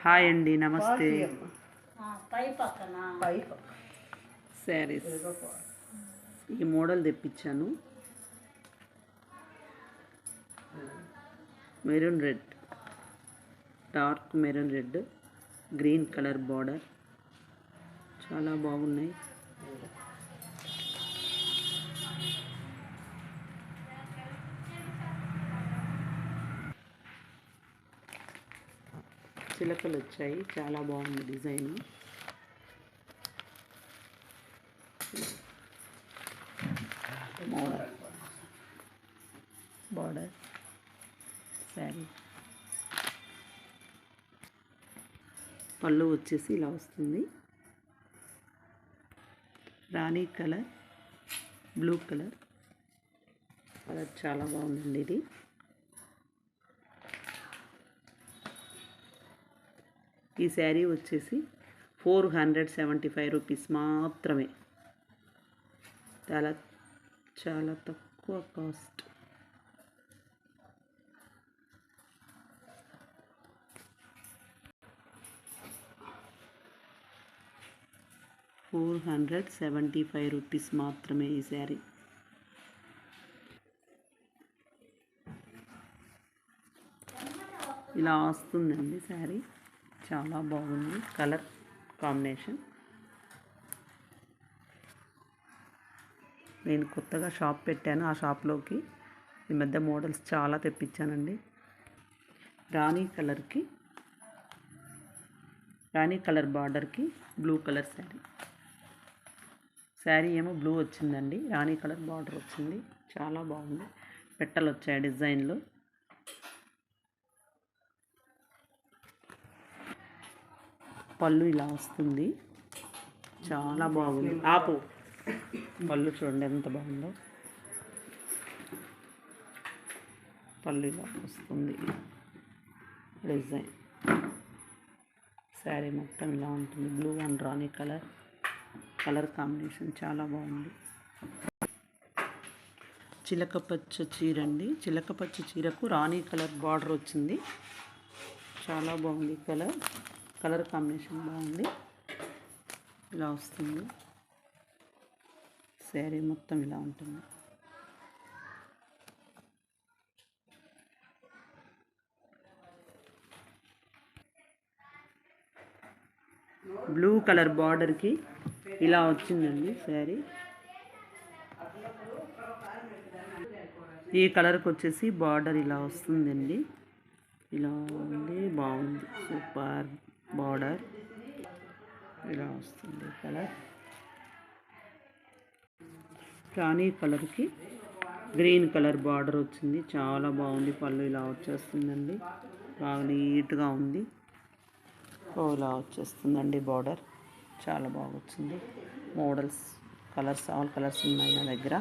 Hi అండి, నమస్తే. శారీస్ ఈ మోడల్ తెప్పించాను. Maroon red, dark maroon red, green colour border, చాలా బాగున్నాయి. చిలకలు వచ్చాయి, చాలా బాగుంది డిజైన్. బార్డర్ శారీ పళ్ళు వచ్చేసి ఇలా వస్తుంది. రాణి కలర్, బ్లూ కలర్ చాలా బాగుందండి. ఇది ఈ శారీ వచ్చేసి 475 రూపీస్ మాత్రమే. చాలా తక్కువ కాస్ట్. ₹475 మాత్రమే ఈ శారీ. ఇలా వస్తుందండి శారీ, చాలా బాగుంది. Colour combination. నేను కొత్తగా షాప్ పెట్టాను, ఆ షాప్లోకి ఈ మధ్య మోడల్స్ చాలా తెప్పించానండి. రాణి కలర్ బార్డర్కి బ్లూ కలర్ శారీ ఏమో బ్లూ వచ్చిందండి, రాణి కలర్ బార్డర్ వచ్చింది. చాలా బాగుంది. పెట్టలు వచ్చాయి డిజైన్లో. పళ్ళు ఇలా వస్తుంది, చాలా బాగుంది. పళ్ళు చూడండి ఎంత బాగుందో. పళ్ళు ఇలా వస్తుంది డిజైన్. శారీ మొత్తం ఇలా ఉంటుంది. Blue and Rani colour combination చాలా బాగుంది. చిలకపచ్చ చీర అండి. చిలకపచ్చ చీరకు రాణి కలర్ బార్డర్ వచ్చింది. చాలా బాగుంది. కలర్ కాంబినేషన్ బాగుంది. ఇలా వస్తుంది శారీ మొత్తం ఇలా ఉంటుంది. బ్లూ కలర్ బార్డర్కి ఇలా వచ్చిందండి శారీ. ఈ కలర్కి వచ్చేసి బార్డర్ ఇలా వస్తుందండి. ఇలా ఉంది, బాగుంది. సూపర్ బార్డర్ ఇలా వస్తుంది. కలర్ రాణి కలర్కి గ్రీన్ కలర్ బార్డర్ వచ్చింది. చాలా బాగుంది. పళ్ళు ఇలా వచ్చేస్తుందండి, బాగా నీట్గా ఉంది. ఇలా వచ్చేస్తుందండి బార్డర్, చాలా బాగా వచ్చింది. మోడల్స్ ఆల్ కలర్స్ ఉన్నాయి నా దగ్గర.